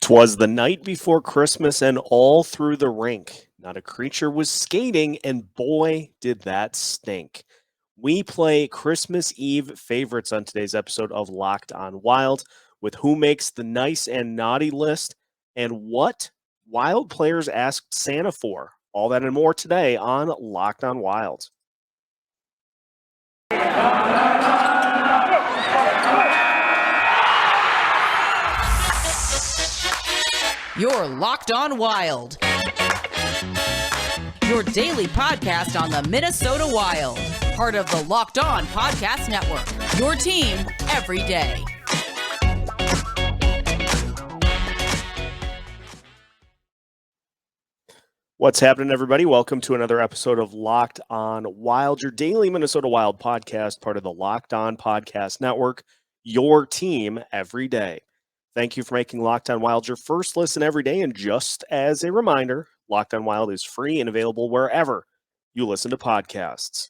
'Twas the night before Christmas, and all through the rink, not a creature was skating, and boy, did that stink. We play Christmas Eve favorites on today's episode of Locked On Wild with who makes the nice and naughty list and what Wild players asked Santa for. All that and more today on Locked On Wild. You're Locked On Wild, your daily podcast on the Minnesota Wild, part of the Locked On Podcast Network, your team every day. What's happening, everybody? Welcome to another episode of Locked On Wild, your daily Minnesota Wild podcast, part of the Locked On Podcast Network, your team every day. Thank you for making Locked On Wild your first listen every day. And just as a reminder, Locked On Wild is free and available wherever you listen to podcasts.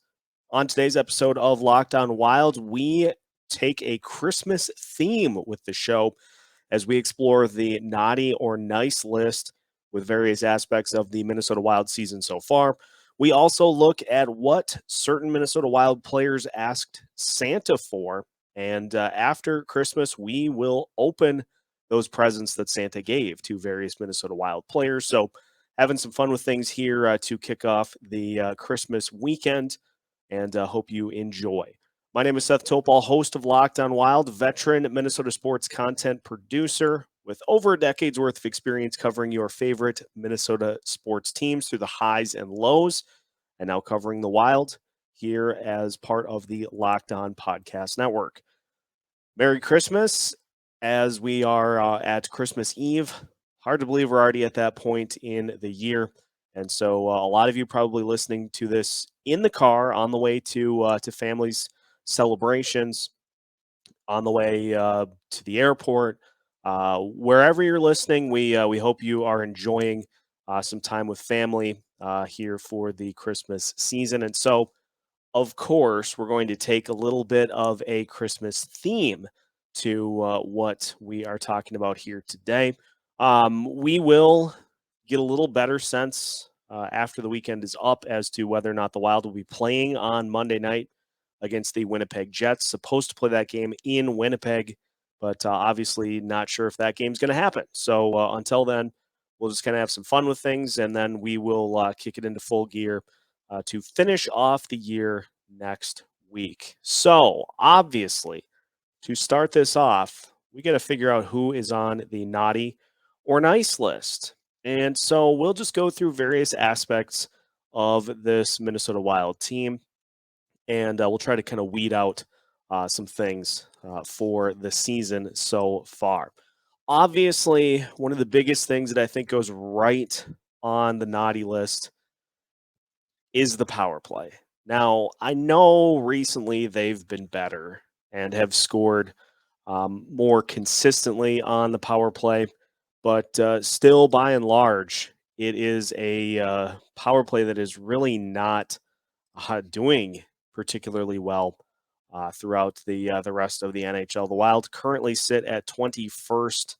On today's episode of Locked On Wild, we take a Christmas theme with the show as we explore the naughty or nice list with various aspects of the Minnesota Wild season so far. We also look at what certain Minnesota Wild players asked Santa for. And after Christmas, we will open those presents that Santa gave to various Minnesota Wild players. So having some fun with things here to kick off the Christmas weekend, and hope you enjoy. My name is Seth Topal, host of Locked On Wild, veteran Minnesota sports content producer with over a decade's worth of experience covering your favorite Minnesota sports teams through the highs and lows, and now covering the Wild here as part of the Locked On Podcast Network. Merry Christmas. As we are at Christmas Eve, hard to believe we're already at that point in the year. And so a lot of you probably listening to this in the car on the way to families' celebrations, on the way to the airport, wherever you're listening. We hope you are enjoying some time with family here for the Christmas season. And so, of course, we're going to take a little bit of a Christmas theme to what we are talking about here today. We will get a little better sense after the weekend is up as to whether or not the Wild will be playing on Monday night against the Winnipeg Jets. Supposed to play that game in Winnipeg, but obviously not sure if that game's going to happen. So until then, we'll just kind of have some fun with things, and then we will kick it into full gear to finish off the year next week. So obviously, to start this off, we got to figure out who is on the naughty or nice list. And so we'll just go through various aspects of this Minnesota Wild team, and we'll try to kind of weed out some things for the season so far. Obviously, one of the biggest things that I think goes right on the naughty list is the power play. Now, I know recently they've been better and have scored more consistently on the power play, but still, by and large, it is a power play that is really not doing particularly well throughout the rest of the NHL. The Wild currently sit at 21st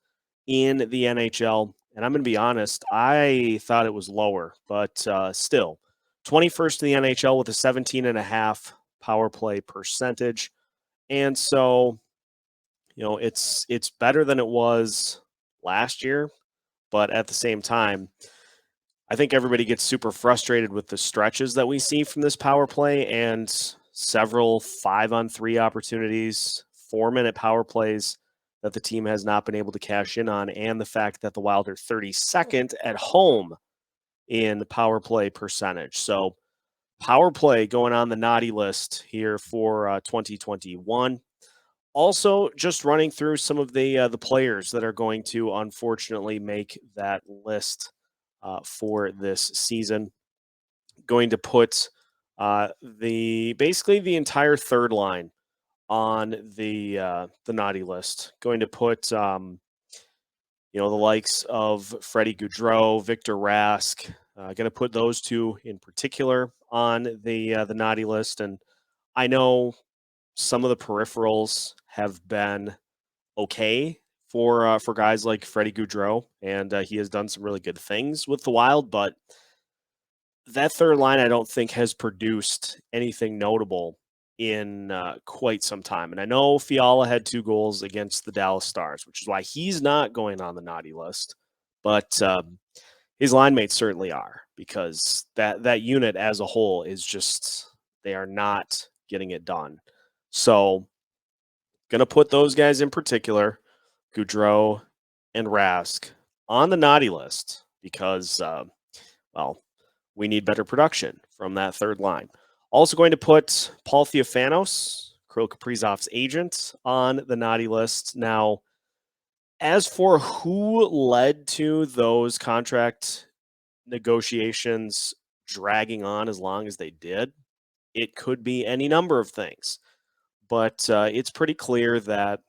in the NHL, and I'm going to be honest, I thought it was lower, but still, 21st in the NHL with a 17.5 power play percentage. And so, it's better than it was last year, but at the same time, I think everybody gets super frustrated with the stretches that we see from this power play and several 5-on-3 opportunities, 4-minute power plays that the team has not been able to cash in on, and the fact that the Wild are 32nd at home in the power play percentage. So power play going on the naughty list here for 2021. Also, just running through some of the players that are going to unfortunately make that list for this season. Going to put basically the entire third line on the naughty list. Going to put the likes of Freddie Gaudreau, Victor Rask. Going to put those two in particular on the naughty list. And I know some of the peripherals have been okay for guys like Freddie Gaudreau, and he has done some really good things with the Wild, but that third line I don't think has produced anything notable in quite some time. And I know Fiala had 2 goals against the Dallas Stars, which is why he's not going on the naughty list, but his line mates certainly are, because that unit as a whole is just, they are not getting it done. So going to put those guys in particular, Gaudreau and Rask, on the naughty list because, well, we need better production from that third line. Also going to put Paul Theophanos, Kirill Kaprizov's agent, on the naughty list. Now, as for who led to those contract negotiations dragging on as long as they did, it could be any number of things. But it's pretty clear that,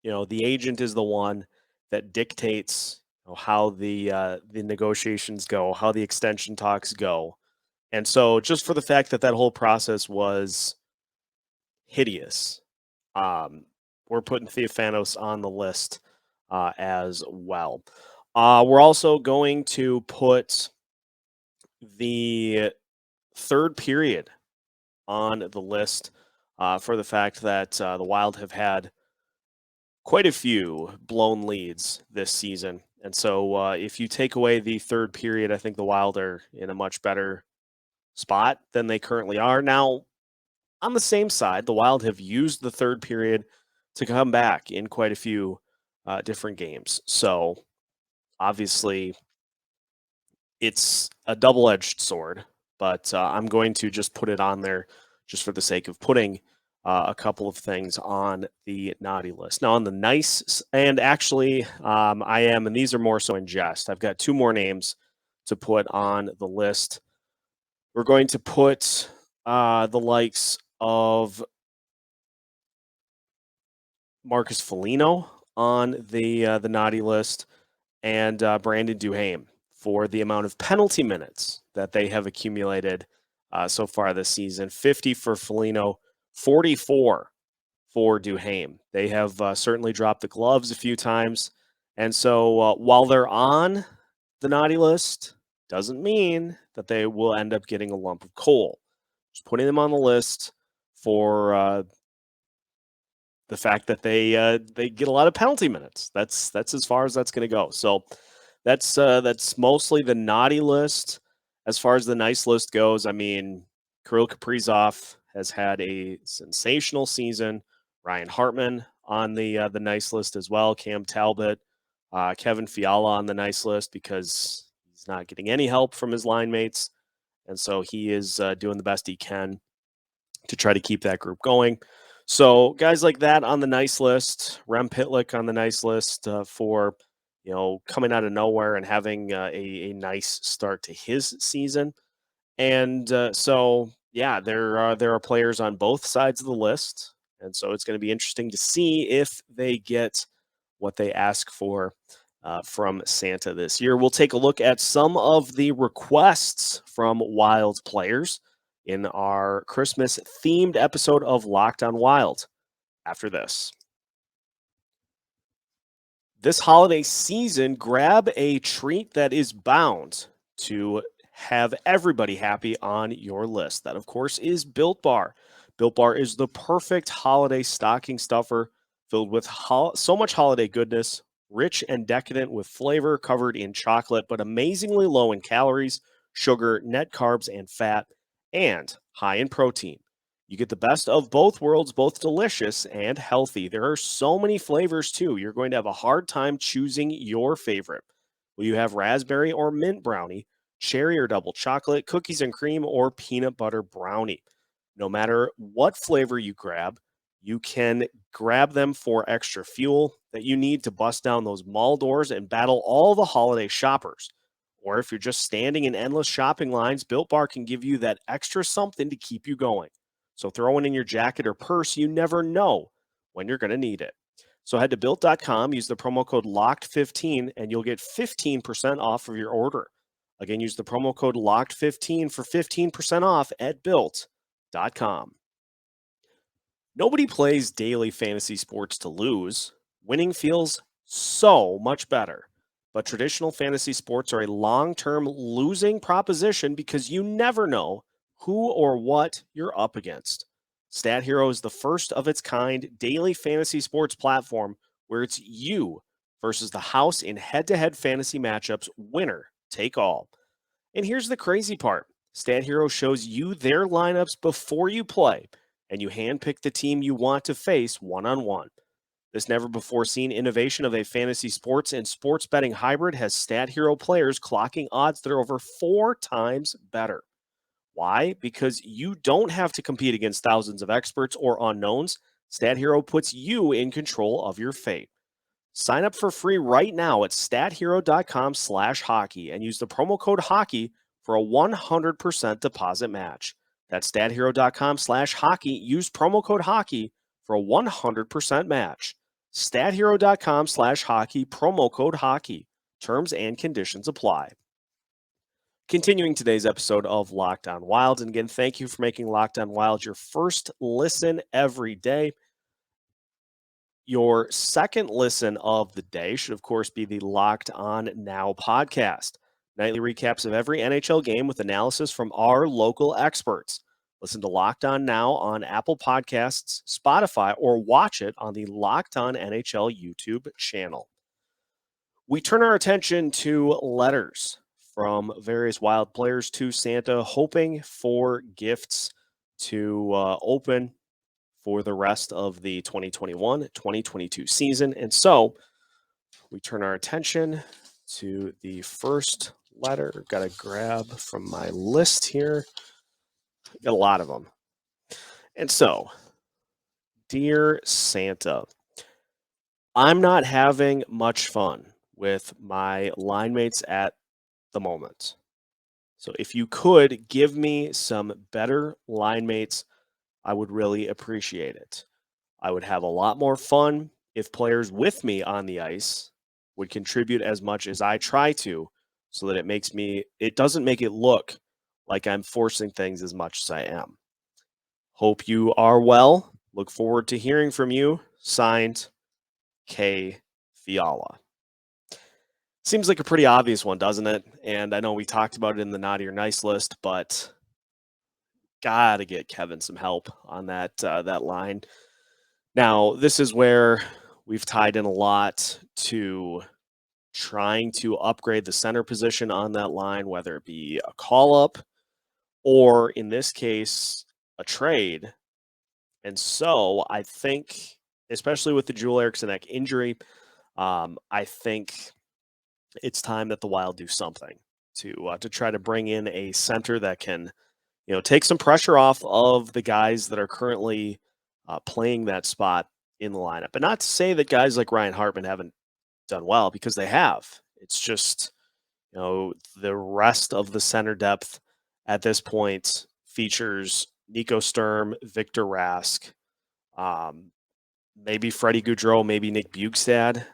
the agent is the one that dictates how the negotiations go, how the extension talks go. And so just for the fact that whole process was hideous, we're putting Theophanos on the list as well. We're also going to put the third period on the list for the fact that the Wild have had quite a few blown leads this season. And so if you take away the third period, I think the Wild are in a much better spot than they currently are. Now, on the same side, the Wild have used the third period to come back in quite a few different games. So obviously, it's a double-edged sword, but I'm going to just put it on there just for the sake of putting a couple of things on the naughty list. Now, on the nice, and actually, I am, and these are more so in jest. I've got 2 more names to put on the list. We're going to put the likes of Marcus Foligno on the naughty list, and Brandon Duhaime for the amount of penalty minutes that they have accumulated so far this season. 50 for Foligno, 44 for Duhaime. They have certainly dropped the gloves a few times. And so while they're on the naughty list, doesn't mean that they will end up getting a lump of coal. Just putting them on the list for the fact that they get a lot of penalty minutes. That's as far as that's going to go. So that's mostly the naughty list. As far as the nice list goes, I mean, Kirill Kaprizov has had a sensational season. Ryan Hartman on the nice list as well. Cam Talbot, Kevin Fiala on the nice list because he's not getting any help from his line mates, and so he is doing the best he can to try to keep that group going. So guys like that on the nice list. Rem Pitlick on the nice list for coming out of nowhere and having a nice start to his season. And so yeah, there are players on both sides of the list, and so it's going to be interesting to see if they get what they ask for from Santa this year. We'll take a look at some of the requests from Wild players in our Christmas themed episode of Locked on Wild after this. This holiday season, grab a treat that is bound to have everybody happy on your list. That, of course, is Built Bar. Built Bar is the perfect holiday stocking stuffer filled with so much holiday goodness, rich and decadent with flavor, covered in chocolate, but amazingly low in calories, sugar, net carbs, and fat, and high in protein. You get the best of both worlds, both delicious and healthy. There are so many flavors, too. You're going to have a hard time choosing your favorite. Will you have raspberry or mint brownie, cherry or double chocolate, cookies and cream, or peanut butter brownie? No matter what flavor you grab, you can grab them for extra fuel that you need to bust down those mall doors and battle all the holiday shoppers. Or if you're just standing in endless shopping lines, Built Bar can give you that extra something to keep you going. So throw one in your jacket or purse. You never know when you're going to need it. So head to Built.com, use the promo code LOCKED15, and you'll get 15% off of your order. Again, use the promo code LOCKED15 for 15% off at Built.com. Nobody plays daily fantasy sports to lose. Winning feels so much better. But traditional fantasy sports are a long-term losing proposition because you never know who or what you're up against. Stat Hero is the first of its kind daily fantasy sports platform where it's you versus the house in head-to-head fantasy matchups, winner take all. And here's the crazy part. Stat Hero shows you their lineups before you play, and you handpick the team you want to face one-on-one. This never before seen innovation of a fantasy sports and sports betting hybrid has Stat Hero players clocking odds that are over 4 times better. Why? Because you don't have to compete against thousands of experts or unknowns. Stat Hero puts you in control of your fate. Sign up for free right now at stathero.com/hockey and use the promo code hockey for a 100% deposit match. That's stathero.com/hockey. Use promo code hockey for a 100% match. Stathero.com/hockey, promo code hockey. Terms and conditions apply. Continuing today's episode of Locked On Wild. And again, thank you for making Locked On Wild your first listen every day. Your second listen of the day should, of course, be the Locked On Now podcast. Nightly recaps of every NHL game with analysis from our local experts. Listen to Locked On Now on Apple Podcasts, Spotify, or watch it on the Locked On NHL YouTube channel. We turn our attention to letters from various Wild players to Santa, hoping for gifts to open for the rest of the 2021-2022 season. And so we turn our attention to the first letter. Got to grab from my list here. Got a lot of them. And so, dear Santa, I'm not having much fun with my line mates at the moment. So if you could give me some better line mates, I would really appreciate it. I would have a lot more fun if players with me on the ice would contribute as much as I try to, so that it doesn't make it look like I'm forcing things as much as I am. Hope you are well. Look forward to hearing from you. Signed, K. Fiala. Seems like a pretty obvious one, doesn't it? And I know we talked about it in the naughty or nice list, but gotta get Kevin some help on that line. Now, this is where we've tied in a lot to trying to upgrade the center position on that line, whether it be a call-up or, in this case, a trade. And so I think, especially with the Joel Eriksson Ek injury, I think it's time that the Wild do something to try to bring in a center that can, take some pressure off of the guys that are currently playing that spot in the lineup. And not to say that guys like Ryan Hartman haven't done well, because they have. It's just, the rest of the center depth at this point features Nico Sturm, Victor Rask, maybe Freddie Gaudreau, maybe Nick Bjugstad.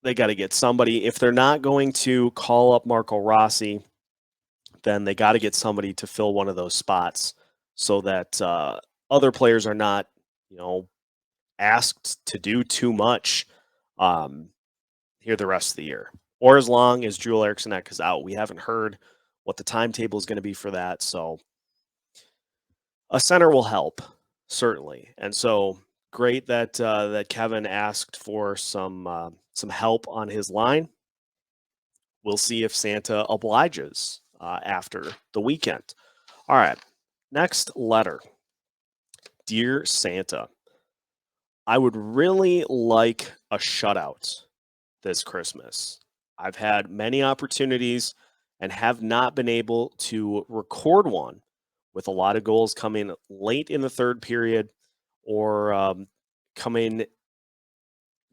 They got to get somebody. If they're not going to call up Marco Rossi, then they got to get somebody to fill one of those spots so that other players are not, asked to do too much here the rest of the year, or as long as Joel Eriksson Ek is out. We haven't heard what the timetable is going to be for that, so a center will help, certainly. And so great that that Kevin asked for some help on his line. We'll see if Santa obliges after the weekend. All right, next letter. Dear Santa, I would really like a shutout this Christmas. I've had many opportunities and have not been able to record one, with a lot of goals coming late in the third period or coming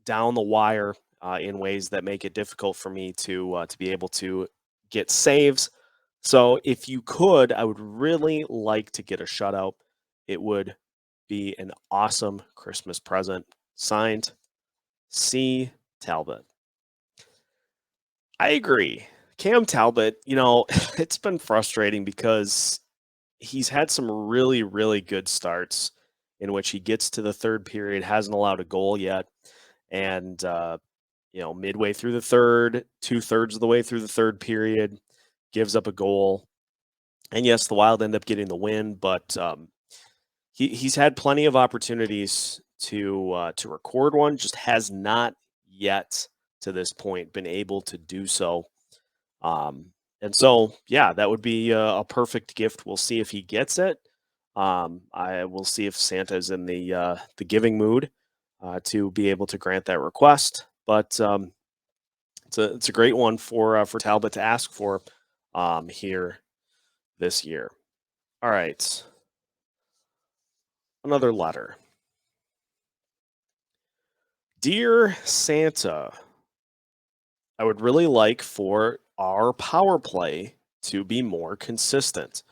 down the wire in ways that make it difficult for me to be able to get saves. So if you could, I would really like to get a shutout. It would be an awesome Christmas present. Signed, C. Talbot. I agree. Cam Talbot, it's been frustrating because he's had some really, really good starts in which he gets to the third period, hasn't allowed a goal yet. And, midway through the third, 2/3 of the way through the third period, gives up a goal. And yes, the Wild end up getting the win, but he's had plenty of opportunities to record one, just has not yet to this point been able to do so. And so, yeah, that would be a perfect gift. We'll see if he gets it. I will see if Santa is in the giving mood to be able to grant that request. But it's a great one for Talbot to ask for here this year. All right, another letter. Dear Santa, I would really like for our power play to be more consistent.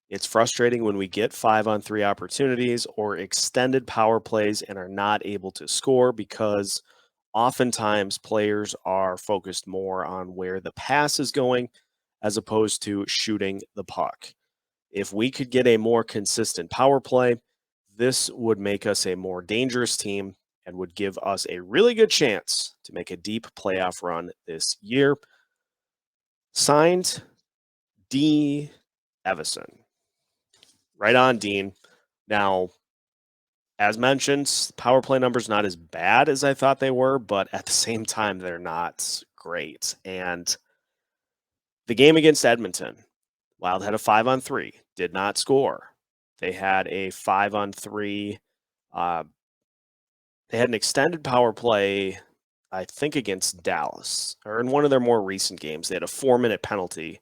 It's frustrating when we get 5-on-3 opportunities or extended power plays and are not able to score because oftentimes players are focused more on where the pass is going as opposed to shooting the puck. If we could get a more consistent power play, this would make us a more dangerous team and would give us a really good chance to make a deep playoff run this year. Signed, D. Evison. Right on, Dean. Now, as mentioned, power play numbers not as bad as I thought they were, but at the same time, they're not great. And the game against Edmonton, Wild had a 5-on-3, did not score. They had a 5-on-3. They had an extended power play, I think, against Dallas, or in one of their more recent games. They had a 4-minute penalty,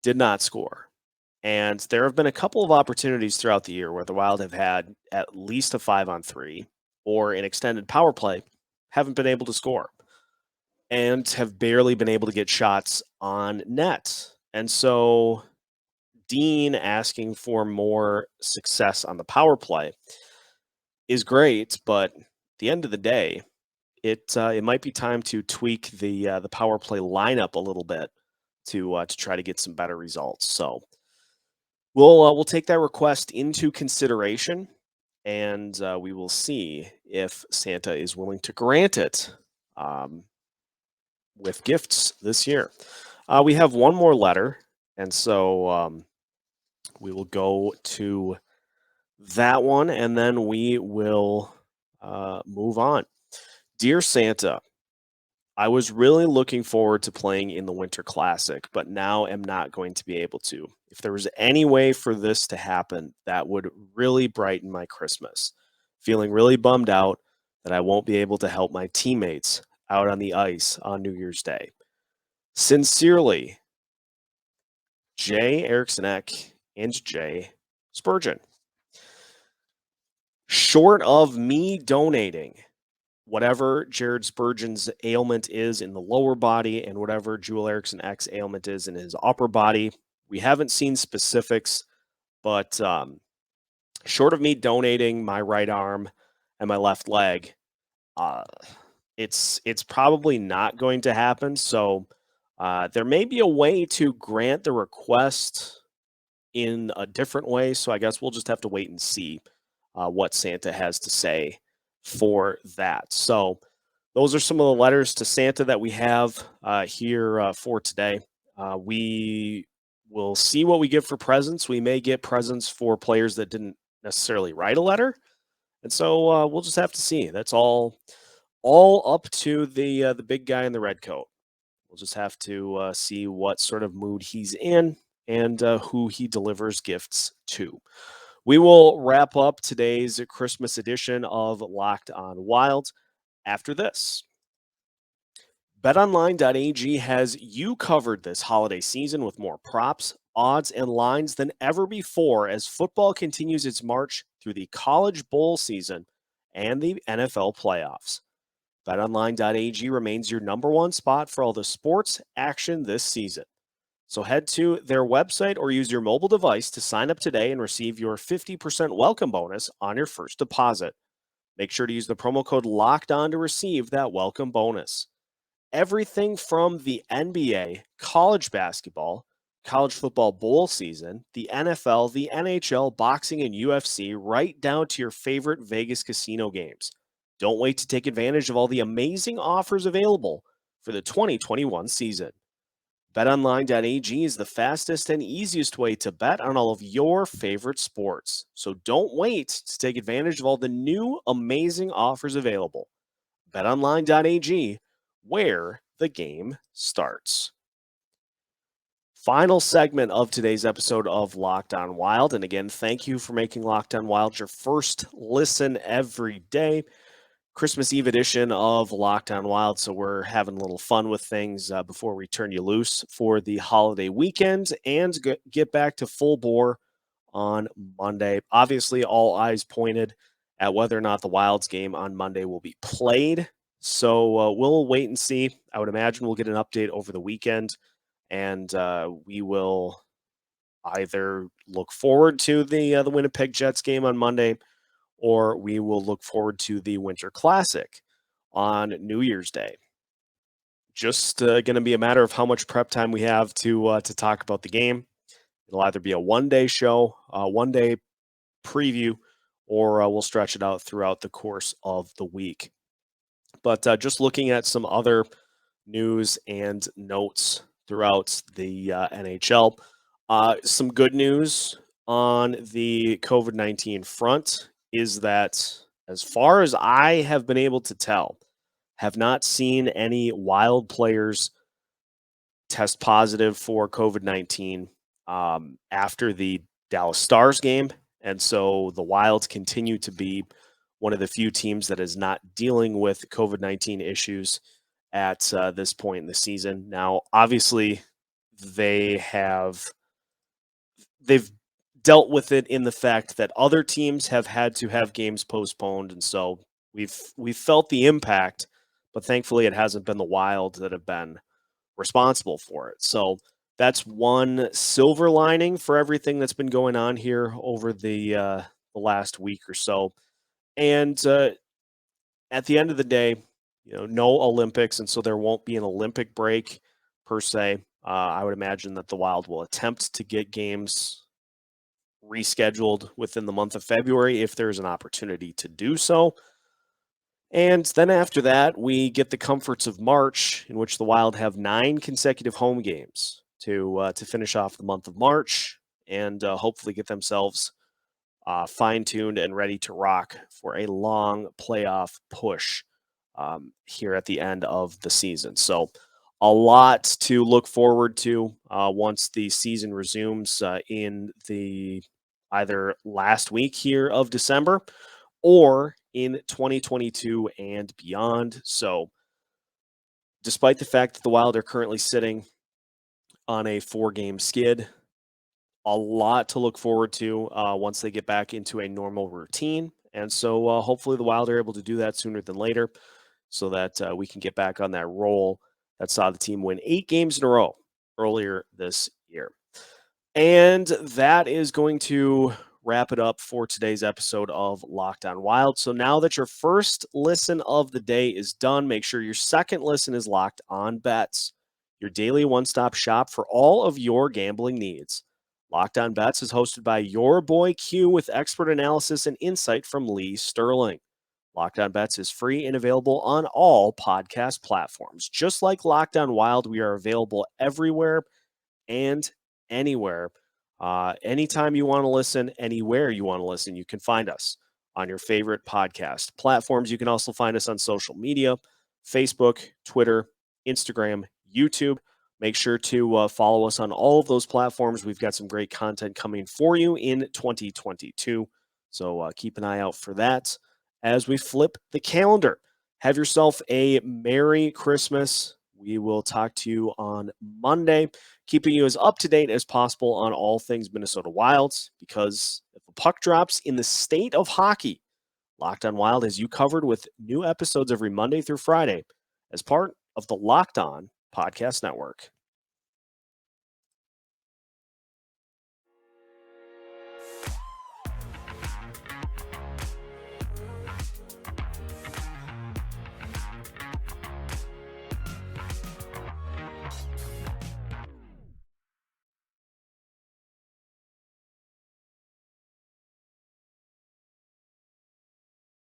did not score. And there have been a couple of opportunities throughout the year where the Wild have had at least a 5-on-3 or an extended power play, haven't been able to score, and have barely been able to get shots on net. And so Dean asking for more success on the power play is great, but at the end of the day, it might be time to tweak the power play lineup a little bit to try to get some better results. So we'll take that request into consideration, and we will see if Santa is willing to grant it with gifts this year. We have one more letter, and so we will go to that one, and then we will move on. Dear Santa, I was really looking forward to playing in the Winter Classic, but now am not going to be able to. If there was any way for this to happen, that would really brighten my Christmas. Feeling really bummed out that I won't be able to help my teammates out on the ice on New Year's Day. Sincerely, J. Erickson Eck and J. Spurgeon. Short of me donating whatever Jared Spurgeon's ailment is in the lower body and whatever Jewel Erickson X ailment is in his upper body, we haven't seen specifics, but short of me donating my right arm and my left leg, it's probably not going to happen. So there may be a way to grant the request in a different way. So I guess we'll just have to wait and see what Santa has to say for that. So those are some of the letters to Santa that we have here for today. We will see what we get for presents. We may get presents for players that didn't necessarily write a letter, and so we'll just have to see. That's all up to the big guy in the red coat. We'll just have to see what sort of mood he's in and who he delivers gifts to. We will wrap up today's Christmas edition of Locked on Wild after this. BetOnline.ag has you covered this holiday season with more props, odds, and lines than ever before as football continues its march through the College Bowl season and the NFL playoffs. BetOnline.ag remains your number one spot for all the sports action this season. So head to their website or use your mobile device to sign up today and receive your 50% welcome bonus on your first deposit. Make sure to use the promo code LOCKEDON to receive that welcome bonus. Everything from the NBA, college basketball, college football bowl season, the NFL, the NHL, boxing, and UFC, right down to your favorite Vegas casino games. Don't wait to take advantage of all the amazing offers available for the 2021 season. BetOnline.ag is the fastest and easiest way to bet on all of your favorite sports. So don't wait to take advantage of all the new amazing offers available. BetOnline.ag, where the game starts. Final segment of today's episode of Locked On Wild. And again, thank you for making Locked On Wild your first listen every day. Christmas Eve edition of Locked On Wild. So we're having a little fun with things before we turn you loose for the holiday weekend and get back to full bore on Monday. Obviously, all eyes pointed at whether or not the Wild's game on Monday will be played. So we'll wait and see. I would imagine we'll get an update over the weekend, and we will either look forward to the Winnipeg Jets game on Monday, or we will look forward to the Winter Classic on New Year's Day. Just going to be a matter of how much prep time we have to talk about the game. It'll either be a one-day show, one-day preview, or we'll stretch it out throughout the course of the week. But just looking at some other news and notes throughout the NHL, some good news on the COVID-19 front is that, as far as I have been able to tell, have not seen any Wild players test positive for COVID-19 after the Dallas Stars game. And so the Wilds continue to be one of the few teams that is not dealing with COVID-19 issues at this point in the season. Now, obviously, they've dealt with it in the fact that other teams have had to have games postponed, and so we've felt the impact, but thankfully it hasn't been the Wild that have been responsible for it. So that's one silver lining for everything that's been going on here over the last week or so. And at the end of the day, no Olympics, and so there won't be an Olympic break per se. I would imagine that the Wild will attempt to get games rescheduled within the month of February if there's an opportunity to do so. And then after that, we get the comforts of March, in which the Wild have 9 consecutive home games to finish off the month of March and hopefully get themselves fine-tuned and ready to rock for a long playoff push here at the end of the season. So a lot to look forward to once the season resumes in the either last week here of December or in 2022 and beyond. So despite the fact that the Wild are currently sitting on a 4-game skid, a lot to look forward to once they get back into a normal routine. And so hopefully the Wild are able to do that sooner than later so that we can get back on that roll that saw the team win 8 games in a row earlier this year. And that is going to wrap it up for today's episode of Locked On Wild. So now that your first listen of the day is done, make sure your second listen is Locked On Bets, your daily one-stop shop for all of your gambling needs. Locked On Bets is hosted by your boy Q with expert analysis and insight from Lee Sterling. Locked On Bets is free and available on all podcast platforms. Just like Locked On Wild, we are available everywhere and anywhere. Anytime you want to listen, anywhere you want to listen, you can find us on your favorite podcast platforms. You can also find us on social media, Facebook, Twitter, Instagram, YouTube. Make sure to follow us on all of those platforms. We've got some great content coming for you in 2022. So keep an eye out for that as we flip the calendar. Have yourself a Merry Christmas. We will talk to you on Monday, keeping you as up to date as possible on all things Minnesota Wilds, because if the puck drops in the state of hockey, Locked On Wild has you covered with new episodes every Monday through Friday as part of the Locked On Podcast Network.